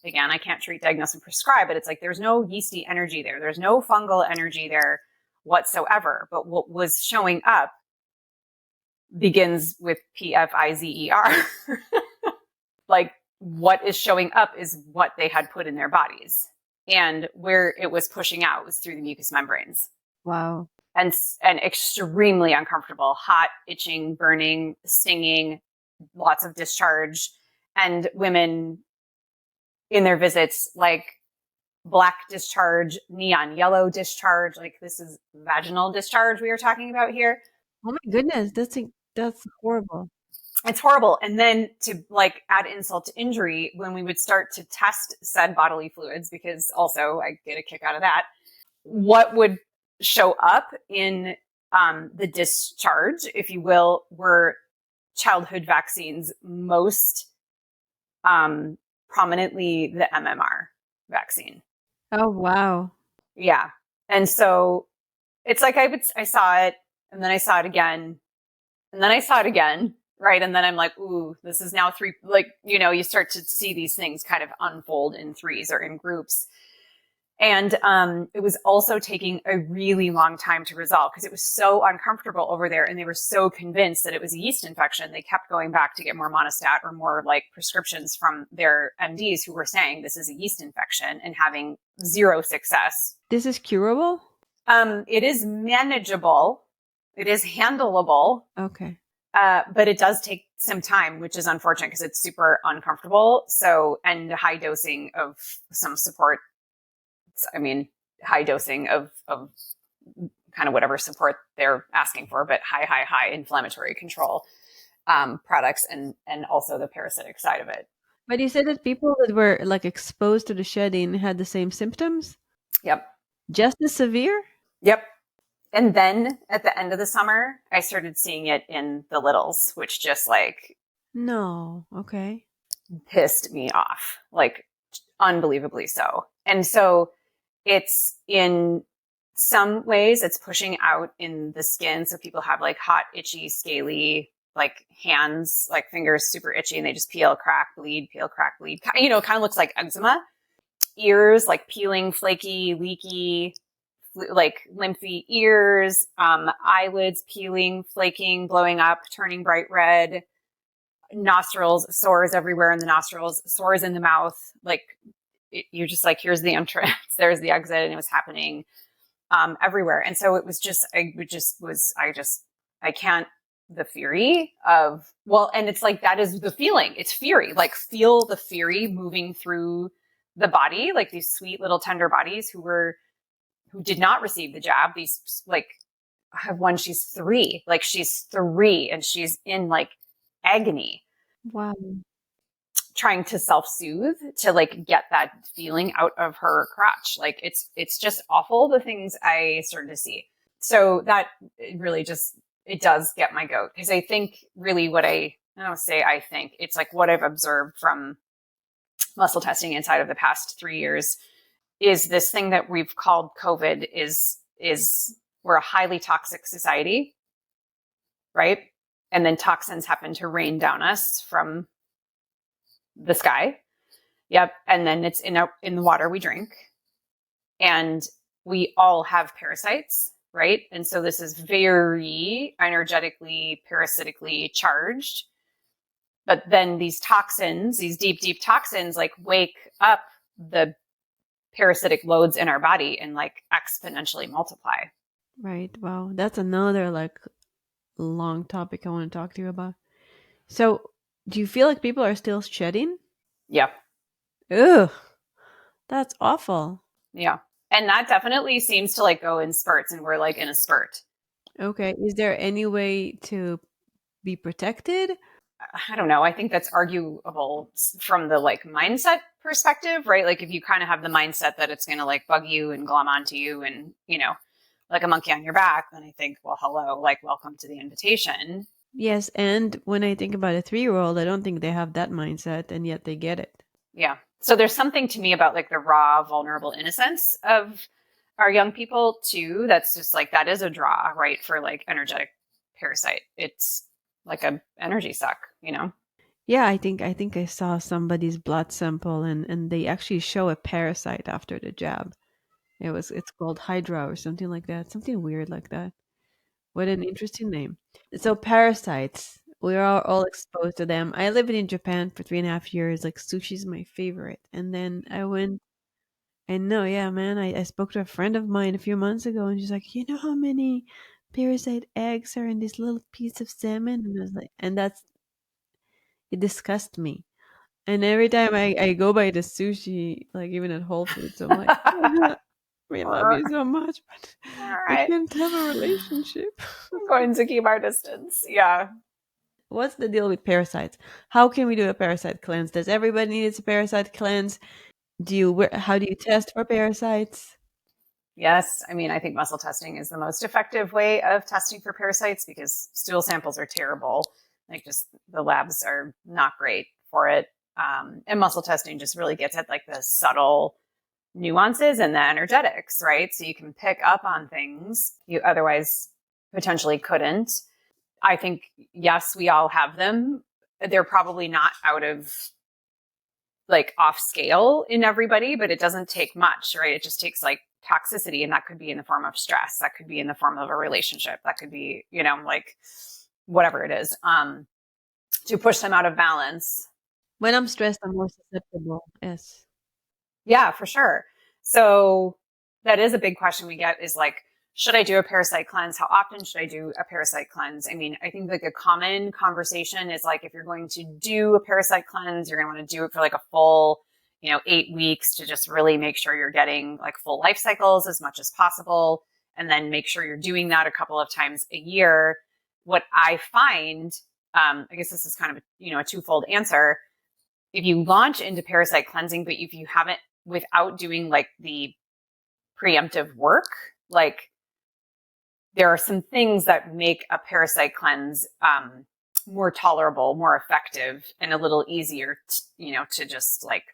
again, I can't treat, diagnose, and prescribe, but it's like there's no yeasty energy there. There's no fungal energy there whatsoever. But what was showing up begins with PFIZER. Like what is showing up is what they had put in their bodies, and where it was pushing out was through the mucous membranes. Wow. And extremely uncomfortable, hot, itching, burning, stinging, lots of discharge, and women in their visits, like black discharge, neon yellow discharge, like this is vaginal discharge we are talking about here. Oh my goodness, that's horrible. It's horrible. And then to like add insult to injury, when we would start to test said bodily fluids, because also I get a kick out of that, what would show up in the discharge, if you will, were childhood vaccines, most prominently the MMR vaccine. Oh wow. Yeah. And so it's like I saw it, and then I saw it again, and then I saw it again, right? And then I'm like, ooh, this is now three, like, you start to see these things kind of unfold in threes or in groups. And it was also taking a really long time to resolve because it was so uncomfortable over there. And they were so convinced that it was a yeast infection. They kept going back to get more monostat or more like prescriptions from their MDs who were saying this is a yeast infection and having zero success. This is curable? It is manageable. It is handleable. Okay. But it does take some time, which is unfortunate because it's super uncomfortable. So, and high dosing of some support. I mean, high dosing of kind of whatever support they're asking for, but high inflammatory control products and also the parasitic side of it. But you said that people that were like exposed to the shedding had the same symptoms? Yep. Just as severe? Yep. And then at the end of the summer, I started seeing it in the littles, which just like No. Okay. pissed me off, like unbelievably so. And so it's in some ways it's pushing out in the skin. So people have like hot, itchy, scaly, like hands, like fingers super itchy, and they just peel, crack, bleed, peel, crack, bleed. You know, it kind of looks like eczema. Ears like peeling, flaky, leaky, like lymphy ears, eyelids peeling, flaking, blowing up, turning bright red, nostrils, sores everywhere in the nostrils, sores in the mouth. Like you're just like, here's the entrance, there's the exit, and it was happening everywhere. And so it was just, I can't, the fury of, well, and it's like, that is the feeling. It's fury, like feel the fury moving through the body, like these sweet little tender bodies who did not receive the jab. These like, I have one, she's 3, like she's 3 and she's in like agony Wow. trying to self-soothe to like get that feeling out of her crotch. Like it's just awful, the things I started to see. So that really just, it does get my goat, because I think really what I don't say, I think it's like what I've observed from muscle testing inside of the past 3 years is this thing that we've called COVID is we're a highly toxic society, right? And then toxins happen to rain down us from the sky. Yep. And then it's in the water we drink. And we all have parasites, right? And so this is very energetically, parasitically charged. But then these toxins, these deep, deep toxins, like wake up the parasitic loads in our body and like exponentially multiply. Right. Wow. That's another like long topic I want to talk to you about. So, do you feel like people are still shedding? Yeah. Ugh. That's awful. Yeah. And that definitely seems to like go in spurts, and we're like in a spurt. Okay. Is there any way to be protected? I don't know. I think that's arguable from the like mindset perspective, right? Like if you kind of have the mindset that it's going to like bug you and glom onto you and, you know, like a monkey on your back, then I think, well, hello, like welcome to the invitation. Yes. And when I think about a 3-year-old, I don't think they have that mindset, and yet they get it. Yeah. So there's something to me about like the raw, vulnerable innocence of our young people too. That's just like, that is a draw, right? For like energetic parasite. It's like a energy suck, you know? Yeah, I think I saw somebody's blood sample, and they actually show a parasite after the jab. It's called Hydra or something like that. Something weird like that. What an interesting name. So parasites, we are all exposed to them. I lived in Japan for 3.5 years. Like sushi is my favorite. And then I went, I know, yeah, man. I spoke to a friend of mine a few months ago, and she's like, you know how many parasite eggs are in this little piece of salmon? And I was like, and it disgusts me. And every time I go by the sushi, like even at Whole Foods, I'm like, we love All you so much, but we right. can't have a relationship. I'm going to keep our distance. Yeah. What's the deal with parasites? How can we do a parasite cleanse? Does everybody need a parasite cleanse? How do you test for parasites? Yes. I mean, I think muscle testing is the most effective way of testing for parasites because stool samples are terrible. Like, just the labs are not great for it. And muscle testing just really gets at like the subtle nuances and the energetics, right? So you can pick up on things you otherwise potentially couldn't. I think, yes, we all have them. They're probably not out of like off scale in everybody, but it doesn't take much, right? It just takes like toxicity, and that could be in the form of stress. That could be in the form of a relationship. That could be, you know, like whatever it is, to push them out of balance. When I'm stressed, I'm more susceptible. Yes. Yeah, for sure. So that is a big question we get is like, should I do a parasite cleanse? How often should I do a parasite cleanse? I mean, I think like a common conversation is like, if you're going to do a parasite cleanse, you're going to want to do it for like a full, 8 weeks to just really make sure you're getting like full life cycles as much as possible. And then make sure you're doing that a couple of times a year. What I find, I guess this is kind of a twofold answer. If you launch into parasite cleansing, but if you haven't, without doing like the preemptive work, like there are some things that make a parasite cleanse more tolerable, more effective, and a little easier, to just like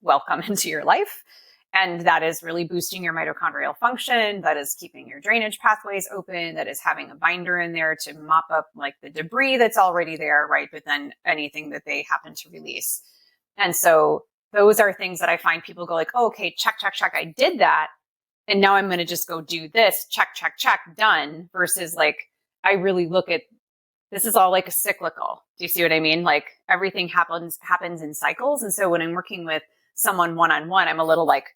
welcome into your life. And that is really boosting your mitochondrial function. That is keeping your drainage pathways open. That is having a binder in there to mop up like the debris that's already there, right? But then anything that they happen to release. And so those are things that I find people go like, oh, okay, check, check, check. I did that. And now I'm going to just go do this, check, check, check, done. Versus like, I really look at, this is all like a cyclical. Do you see what I mean? Like everything happens in cycles. And so when I'm working with someone one-on-one, I'm a little like,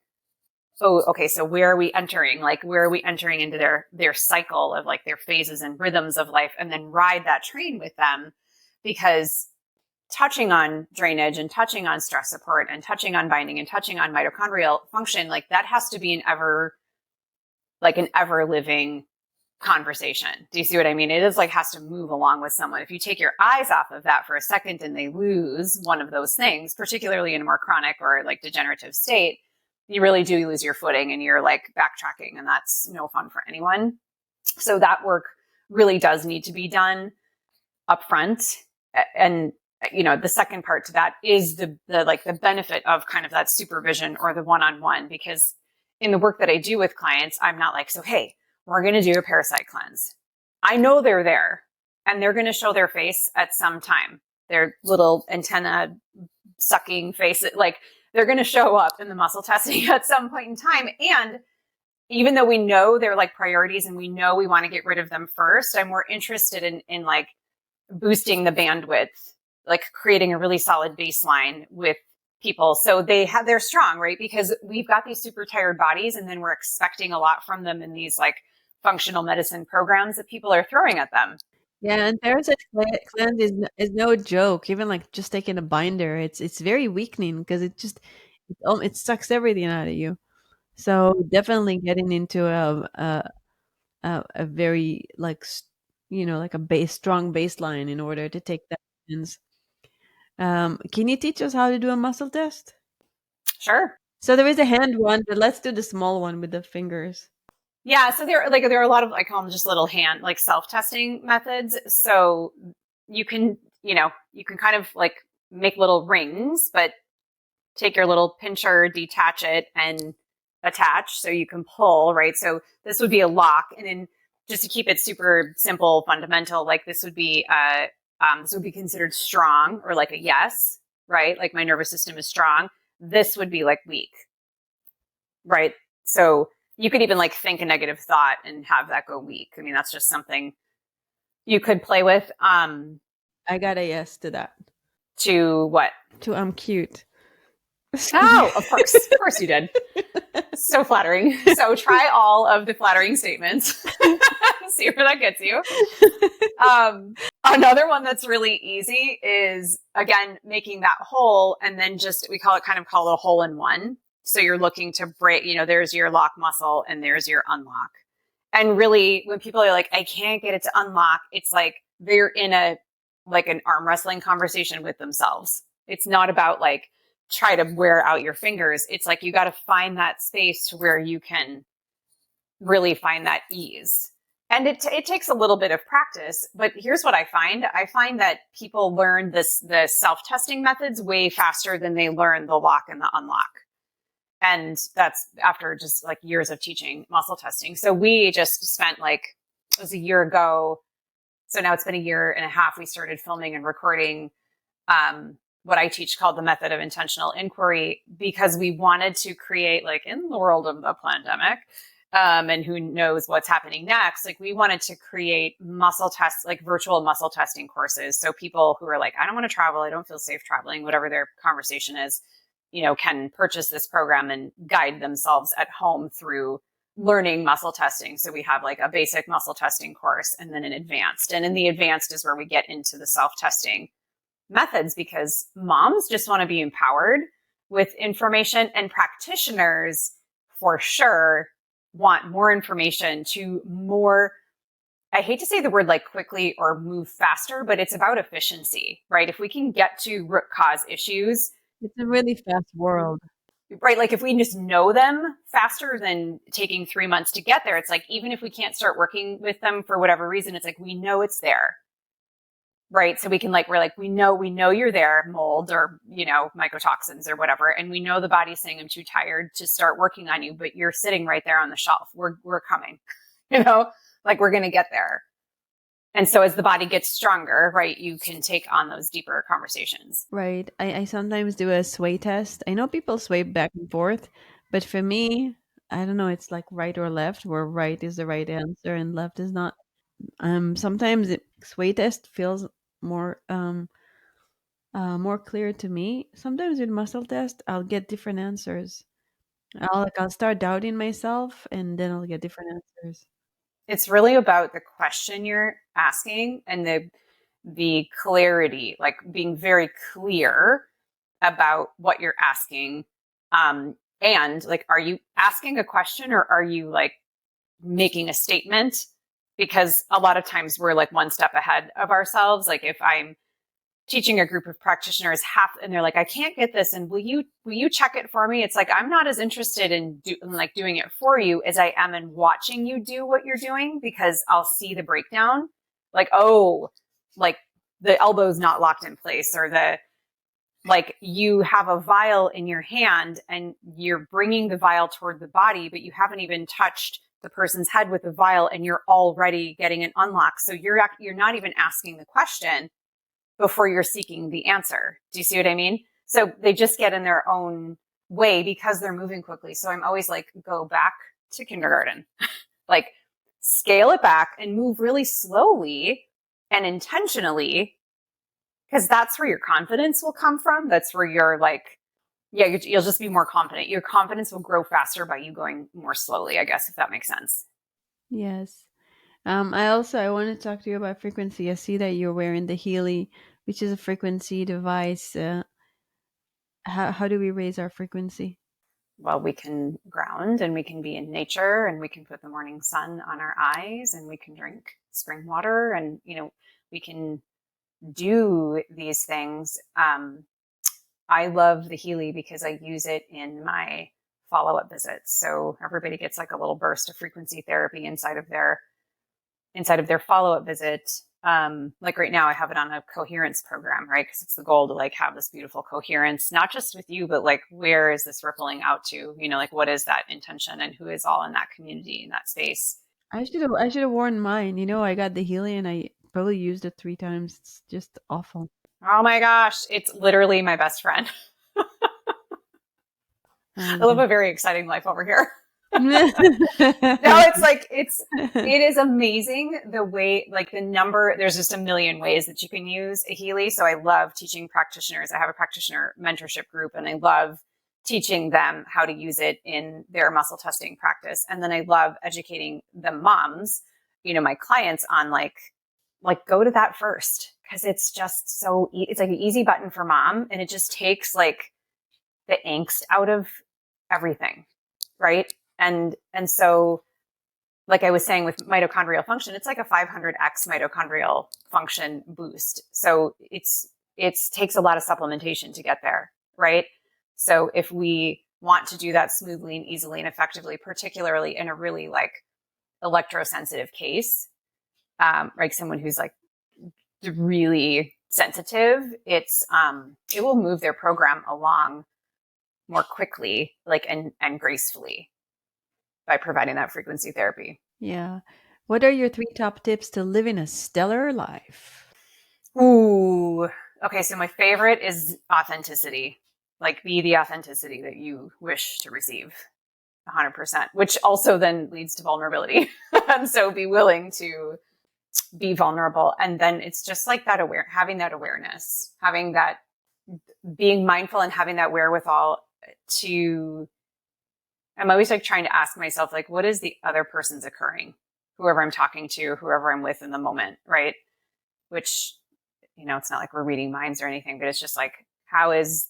oh, okay, so where are we entering? Like, where are we entering into their cycle of like their phases and rhythms of life, and then ride that train with them? Because touching on drainage and touching on stress support and touching on binding and touching on mitochondrial function, like that has to be an ever living conversation. Do you see what I mean? It is like has to move along with someone. If you take your eyes off of that for a second and they lose one of those things, particularly in a more chronic or like degenerative state, you really do lose your footing and you're like backtracking, and that's no fun for anyone. So that work really does need to be done upfront. And the second part to that is the benefit of kind of that supervision or the one-on-one, because in the work that I do with clients, I'm not like, so, hey, we're going to do a parasite cleanse. I know they're there and they're going to show their face at some time. Their little antenna sucking face, like they're going to show up in the muscle testing at some point in time. And even though we know they're like priorities and we know we want to get rid of them first, I'm more interested in like boosting the bandwidth, like creating a really solid baseline with people. So they're strong, right? Because we've got these super tired bodies, and then we're expecting a lot from them in these like functional medicine programs that people are throwing at them. Yeah, and parasite cleanse is no joke. Even like just taking a binder, it's very weakening because it sucks everything out of you. So definitely getting into a very like like a strong baseline in order to take that cleanse. Can you teach us how to do a muscle test? Sure. So there is a hand one, but let's do the small one with the fingers. Yeah. So there are a lot of, I call them just little hand, like self-testing methods. So you can kind of like make little rings, but take your little pincher, detach it and attach so you can pull, right? So this would be a lock. And then just to keep it super simple, fundamental, like this would be considered strong or like a yes, right? Like my nervous system is strong. This would be like weak, right? So you could even like think a negative thought and have that go weak. I mean, that's just something you could play with. I got a yes to that. To what? To I'm cute. Oh, of course you did. So flattering. So try all of the flattering statements. See where that gets you. Another one that's really easy is, again, making that hole, and then we call it a hole in one. So you're looking to break, there's your lock muscle and there's your unlock. And really, when people are like, I can't get it to unlock, it's like they're in an arm wrestling conversation with themselves. It's not about like, try to wear out your fingers. It's like, you got to find that space to where you can really find that ease. And it takes a little bit of practice, but here's what I find. I find that people learn the self-testing methods way faster than they learn the lock and the unlock. And that's after just like years of teaching muscle testing. So we just spent it was a year ago. So now it's been a year and a half. We started filming and recording what I teach called the method of intentional inquiry, because we wanted to create, like, in the world of the pandemic, and who knows what's happening next, like we wanted to create muscle tests, like virtual muscle testing courses. So people who are like, I don't want to travel, I don't feel safe traveling, whatever their conversation is, can purchase this program and guide themselves at home through learning muscle testing. So we have like a basic muscle testing course and then an advanced. And in the advanced is where we get into the self-testing methods, because moms just want to be empowered with information, and practitioners for sure want more information to more, I hate to say the word like quickly or move faster, but it's about efficiency, right? If we can get to root cause issues. It's a really fast world. right? Like if we just know them faster than taking 3 months to get there, it's like, even if we can't start working with them for whatever reason, it's like, we know it's there. Right. So we can we know you're there, mold or, mycotoxins or whatever. And we know the body's saying, I'm too tired to start working on you, but you're sitting right there on the shelf. We're coming, we're going to get there. And so as the body gets stronger, right, you can take on those deeper conversations. Right. I sometimes do a sway test. I know people sway back and forth, but for me, I don't know, it's like right or left, where right is the right answer and left is not. Sometimes sway test feels more more clear to me. Sometimes with muscle test, I'll get different answers. I'll start doubting myself, and then I'll get different answers. It's really about the question you're asking and the clarity, like being very clear about what you're asking. And like, are you asking a question or are you like making a statement? Because a lot of times we're like one step ahead of ourselves. Like if I'm teaching a group of practitioners and they're like, I can't get this, and will you check it for me? It's like, I'm not as interested in doing it for you as I am in watching you do what you're doing, because I'll see the breakdown. Like, oh, like the elbow's not locked in place, or you have a vial in your hand and you're bringing the vial toward the body, but you haven't even touched the person's head with the vial and you're already getting an unlock. So you're not even asking the question before you're seeking the answer. Do you see what I mean? So they just get in their own way because they're moving quickly. So I'm always like, go back to kindergarten, like scale it back and move really slowly and intentionally, because that's where your confidence will come from. That's where you're like, you'll just be more confident. Your confidence will grow faster by you going more slowly, I guess, if that makes sense. Yes. I want to talk to you about frequency. I see that you're wearing the Healy, which is a frequency device. How do we raise our frequency? Well, we can ground and we can be in nature and we can put the morning sun on our eyes and we can drink spring water and, we can do these things. I love the Healy because I use it in my follow-up visits. So everybody gets like a little burst of frequency therapy inside of their follow-up visit. Like right now I have it on a coherence program, right? Because it's the goal to like have this beautiful coherence, not just with you, but like, where is this rippling out to? What is that intention and who is all in that community, in that space? I should have worn mine. I got the Healy and I probably used it 3 times. It's just awful. Oh my gosh, it's literally my best friend. I live a very exciting life over here. No, it is amazing the way, like the number, there's just a million ways that you can use a Healy. So I love teaching practitioners. I have a practitioner mentorship group and I love teaching them how to use it in their muscle testing practice. And then I love educating the moms, my clients on like go to that first. Cause it's just it's like an easy button for mom. And it just takes like the angst out of everything. Right. And so, like I was saying with mitochondrial function, it's like a 500x mitochondrial function boost. So it takes a lot of supplementation to get there, right? So if we want to do that smoothly and easily and effectively, particularly in a really like electrosensitive case, like someone who's like really sensitive, it will move their program along more quickly, like and gracefully, by providing that frequency therapy. Yeah. What are your 3 top tips to living a stellar life? Ooh. Okay, so my favorite is authenticity. Like, be the authenticity that you wish to receive 100%, which also then leads to vulnerability. And so be willing to be vulnerable. And then it's just like having that awareness, being mindful and having that wherewithal I'm always like trying to ask myself, like, what is the other person's occurring? Whoever I'm talking to, whoever I'm with in the moment, right? Which, it's not like we're reading minds or anything, but it's just like, how is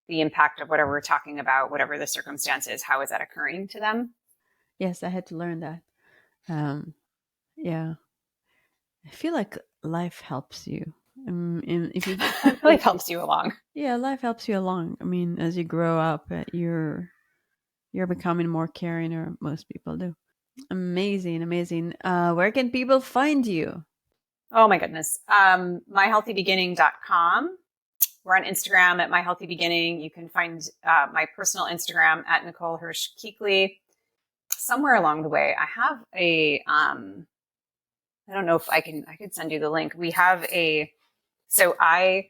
the impact of whatever we're talking about, whatever the circumstance is, how is that occurring to them? Yes, I had to learn that. Yeah. I feel like life helps you. If you Life helps you along. yeah, life helps you along. I mean, as you grow up, you're becoming more caring, or most people do. Amazing, amazing. Where can people find you? Oh my goodness. myhealthybeginning.com. We're on Instagram at myhealthybeginning. You can find my personal Instagram at Nichole Hirsch Kuechle. Somewhere along the way, I have I don't know if I could send you the link. We have so I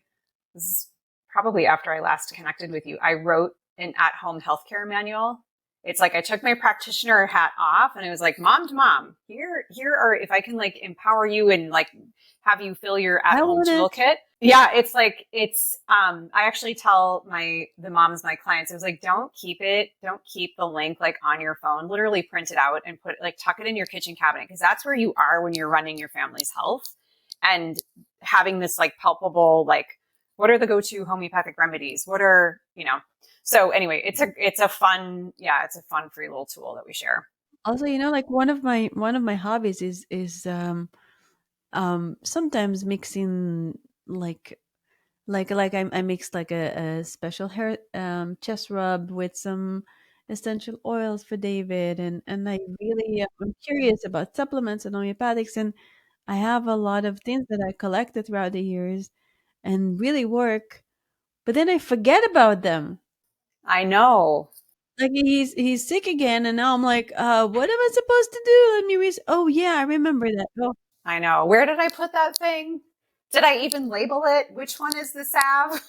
was probably after I last connected with you, I wrote an at-home healthcare manual. It's like I took my practitioner hat off and I was like, mom to mom, here are, if I can like empower you and like have you fill your at-home toolkit. Yeah, it's like, I actually tell the moms, my clients, I was like, don't keep the link like on your phone, literally print it out and tuck it in your kitchen cabinet. Cause that's where you are when you're running your family's health and having this like palpable, like, what are the go-to homeopathic remedies? What are, so anyway, it's a fun free little tool that we share. Also, like one of my hobbies is sometimes mixing I mixed like a special hair chest rub with some essential oils for David, and I really I'm curious about supplements and homeopathics, and I have a lot of things that I collected throughout the years and really work, but then I forget about them. I know. Like he's sick again, and now I'm like, what am I supposed to do? Let me oh yeah, I remember that. Oh, I know. Where did I put that thing? Did I even label it? Which one is the salve?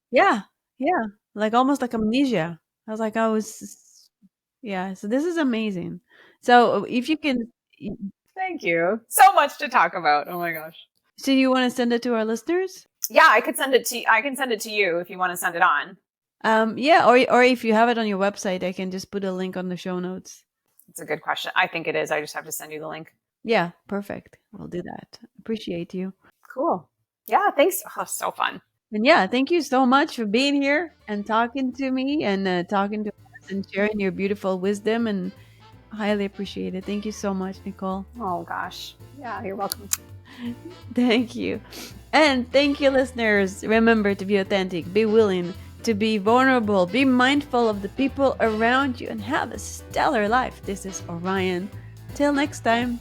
yeah, yeah, like almost like amnesia. Yeah. So this is amazing. So if you can, Thank you. So much to talk about. Oh my gosh. so you want to send it to our listeners? Yeah, I can send it to you if you want to send it on. Yeah, or if you have it on your website, I can just put a link on the show notes. It's a good question. I think it is. I just have to send you the link. Yeah, perfect. I'll do that. Appreciate you. Cool. Yeah, thanks. Oh, so fun. And yeah, thank you so much for being here and talking to me and talking to us and sharing your beautiful wisdom, and highly appreciate it. Thank you so much, Nichole. Oh gosh. Yeah, you're welcome. Thank you. And thank you, listeners. Remember to be authentic, be willing to be vulnerable, be mindful of the people around you, and have a stellar life. This is Orion. Till next time.